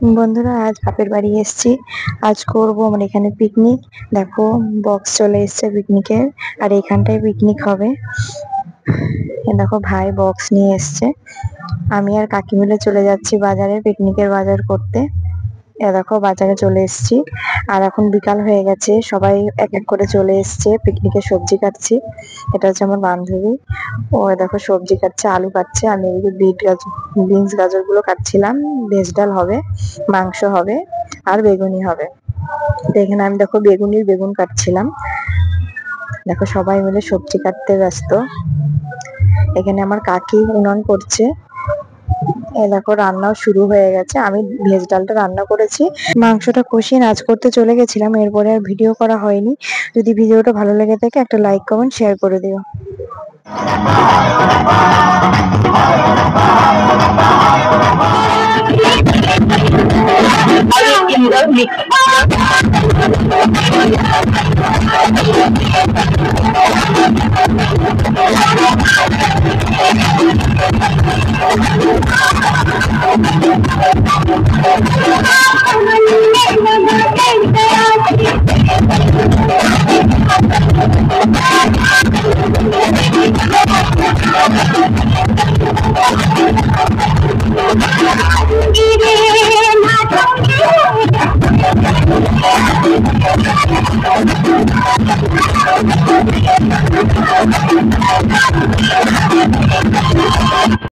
বন্ধুরা, আজ বাপের বাড়ি এসেছি। আজ করবো আমার এখানে পিকনিক। দেখো, বক্স চলে এসছে পিকনিকের। আর এখানটায় পিকনিক হবে। দেখো, ভাই বক্স নিয়ে এসছে। আমি আর কাকি মিলে চলে যাচ্ছি বাজারে পিকনিকের বাজার করতে। দেখো, বাজারে চলে এসেছি। আর এখন বিকাল হয়ে গেছে, সবাই এক এক করে চলে এসছে। পিকনিকে সবজি কাটছি। এটা হচ্ছে আমার বান্ধবী। ও দেখো সবজি কাটছে, আলু কাটছে। আমি এদিকে বিনস গাজর গুলো কাটছিলাম। ভেজ ডাল হবে, মাংস হবে, আর বেগুনি হবে। তো এখানে আমি দেখো বেগুন কাটছিলাম। দেখো, সবাই মিলে সবজি কাটতে ব্যস্ত। এখানে আমার কাকি উনান করছে। দেখো, রান্নাও শুরু হয়ে গেছে। আমি ভেজ ডালটা রান্না করেছি, মাংসটা কষিয়ে নাচ করতে চলে গেছিলাম। এরপরে আর ভিডিও করা হয়নি। যদি ভিডিওটা ভালো লেগে থাকে একটা লাইক কমেন্ট শেয়ার করে দিও।